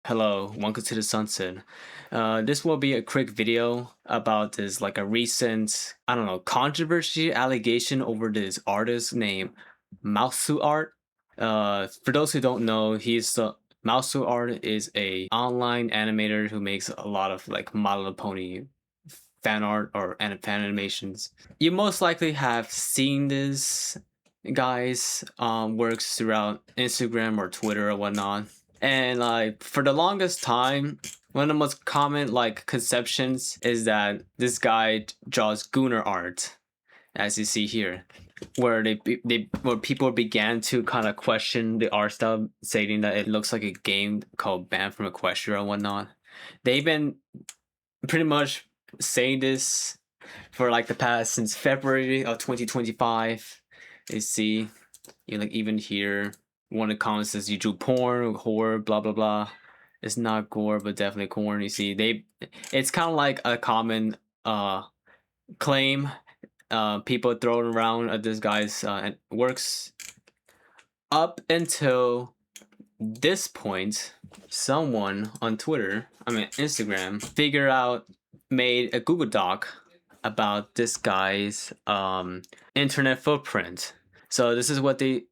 Hello, welcome to the sunset. This will be a quick video about this, like a recent, I don't know, controversy allegation over this artist named MouseuArt. For those who don't know, MouseuArt is a online animator who makes a lot of like My Little Pony fan art or fan animations. You most likely have seen this guy's works throughout Instagram or Twitter or whatnot. And like for the longest time, one of the most common like conceptions is that this guy draws Gunnar art, as you see here, where where people began to kind of question the art style, stating that it looks like a game called Banned from Equestria and whatnot. They've been pretty much saying this for like the past since February of 2025. You see, like even here, one of the comments says you drew porn, horror, blah blah blah. It's not gore, but definitely corn. You see, it's kind of like a common claim people throwing around at this guy's works. Up until this point, someone on Instagram, made a Google Doc about this guy's internet footprint. So this is what they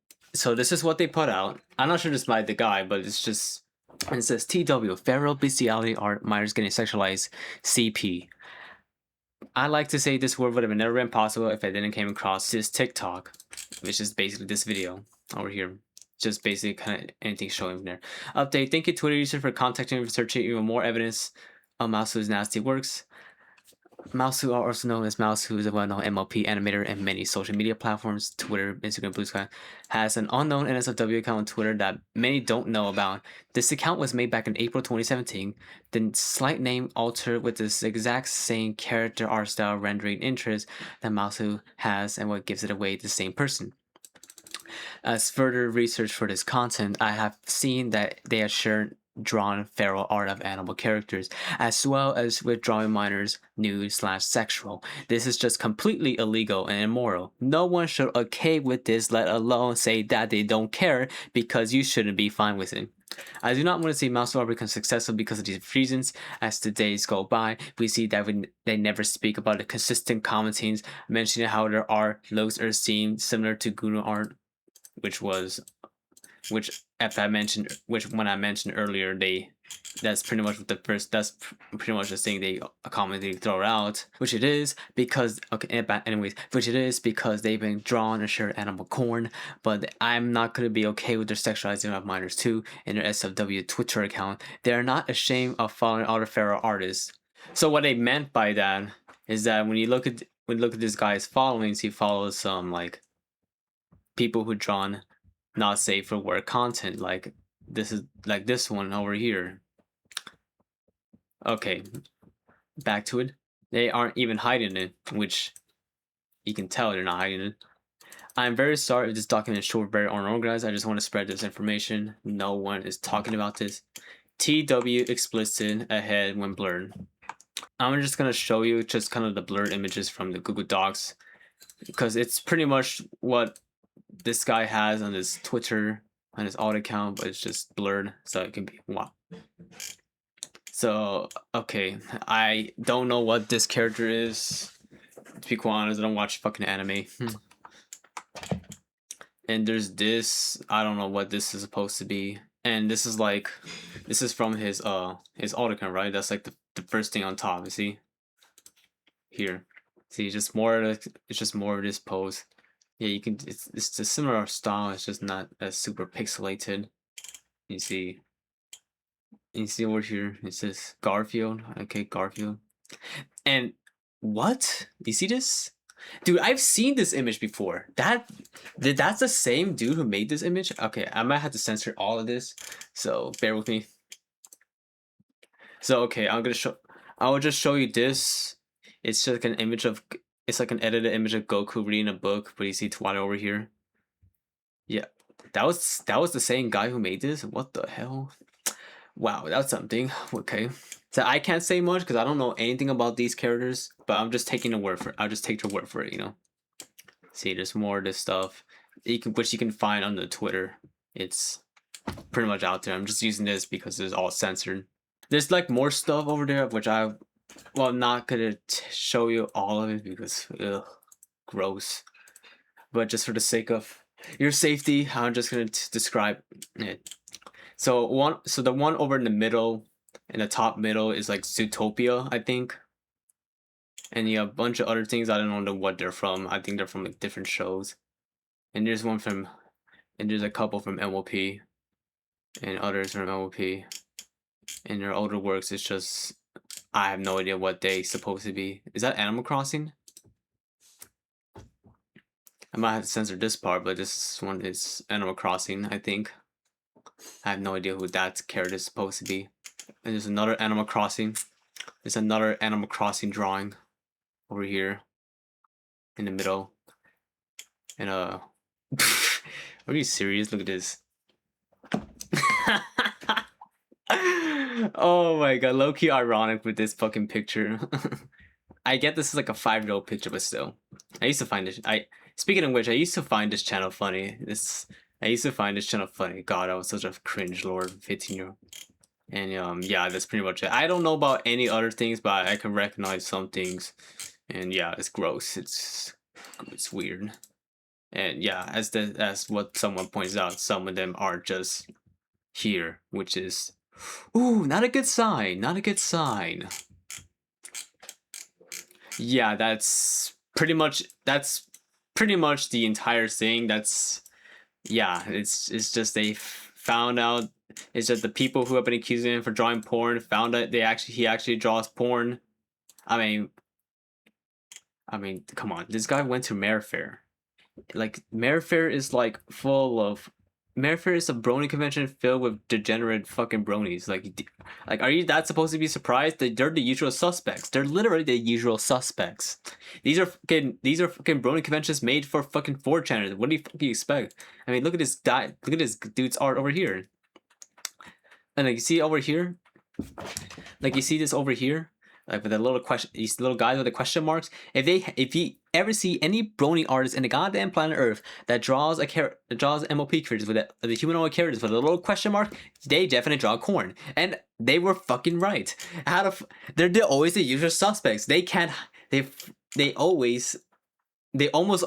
put out. I'm not sure this might be the guy, but it says TW feral bestiality art minors getting sexualized CP. I like to say this word would have never been possible if I didn't came across this TikTok, which is basically this video over here. Just basically kind of anything showing there. Update. Thank you Twitter user for contacting and researching even more evidence of Mouseu's nasty works. Mouseu, also known as Mouseu, is a well-known MLP animator and many social media platforms, Twitter, Instagram, Blue Sky, has an unknown NSFW account on Twitter that many don't know about. This account was made back in April 2017. The slight name altered with this exact same character art style rendering interest that Mouseu has and what gives it away to the same person. As further research for this content, I have seen that they have shared drawn feral art of animal characters, as well as with drawing minors nude/sexual. This is just completely illegal and immoral. No one should okay with this, let alone say that they don't care, because you shouldn't be fine with it. I do not want to see MouseArt become successful because of these reasons. As the days go by, we see that they never speak about the consistent commentings, mentioning how their art looks or seems similar to Gunnar art, when I mentioned earlier, that's pretty much the thing they commonly throw out, which it is because they've been drawn and shared animal corn. But I'm not gonna be okay with their sexualizing of minors too in their SFW Twitter account. They're not ashamed of following other feral artists. So what they meant by that is that when you look at this guy's followings, he follows some like people who drawn not safe for work content, like this one over here. Okay, back to it. They aren't even hiding it, which you can tell they're not hiding it. I'm very sorry if this document is short, very unorganized. I just want to spread this information. No one is talking about this. TW explicit ahead when blurred. I'm just gonna show you just kind of the blurred images from the Google Docs, because it's pretty much what this guy has on his Twitter, on his alt account, but it's just blurred, so it can be wow. So okay, I don't know what this character is. To be quite honest, I don't watch fucking anime. And there's this. I don't know what this is supposed to be. And this is from his alt account, right? That's like the first thing on top. You see here. See, it's just more of this pose. Yeah, you can. It's a similar style. It's just not as super pixelated. You see over here. It says Garfield. Okay, Garfield. And what? You see this, dude? I've seen this image before. That's the same dude who made this image. Okay, I might have to censor all of this, so bear with me. So okay, I will just show you this. It's just like an image of. It's like an edited image of Goku reading a book, but you see Twilight over here. Yeah, that was the same guy who made this. What the hell? Wow, that's something. Okay, so I can't say much because I don't know anything about these characters, but I'm just taking the word for it. I'll just take your word for it, you know. See, there's more of this stuff which you can find on the Twitter. It's pretty much out there. I'm just using this because it's all censored. There's like more stuff over there, which I'm not gonna show you all of it because gross. But just for the sake of your safety, I'm just gonna describe it. So the one over in the middle, in the top middle, is like Zootopia, I think. And a bunch of other things. I don't know what they're from. I think they're from like different shows. And there's a couple from MLP, and others from MLP. And their older works, it's just I have no idea what they supposed to be. Is that Animal Crossing? I might have to censor this part, but this one is Animal Crossing, I think. I have no idea who that character is supposed to be. And there's another Animal Crossing. There's another Animal Crossing drawing over here in the middle. And are you serious? Look at this. Oh my god, low-key ironic with this fucking picture. I get this is like a 5-year-old picture, but still. I used to find this speaking of which, I used to find this channel funny. God, I was such a cringe lord 15-year-old. And yeah, that's pretty much it. I don't know about any other things, but I can recognize some things. And yeah, it's gross. It's weird. And yeah, as what someone points out, some of them are just here, which is not a good sign. Not a good sign. Yeah, that's pretty much the entire thing. It's just they found out. It's just the people who have been accusing him for drawing porn found out he actually draws porn. I mean, come on, this guy went to Mayfair. Like Mayfair is like Mayfair is a brony convention filled with degenerate fucking bronies. Like, are you that supposed to be surprised? They're the usual suspects. They're literally the usual suspects. These are fucking brony conventions made for fucking 4chaners. What do you fucking expect? I mean, look at this guy. Look at this dude's art over here. And like you see over here, like you see this over here, like with the little question, these little guys with the question marks. If you ever see any brony artist in the goddamn planet Earth that draws MLP characters with the humanoid characters with a little question mark, they definitely draw corn, and they were fucking right. They're always the usual suspects. They almost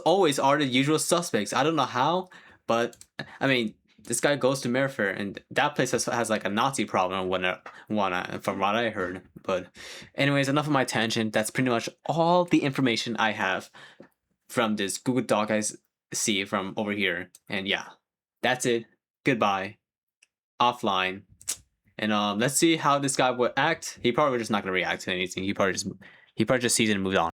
always are the usual suspects. I don't know how, but I mean, this guy goes to Mayfair, and that place has like a Nazi problem from what I heard. But anyways, enough of my tangent. That's pretty much all the information I have from this Google Doc I see from over here. And yeah, that's it. Goodbye. Offline. And let's see how this guy would act. He probably just not gonna react to anything. He probably just sees it and moves on.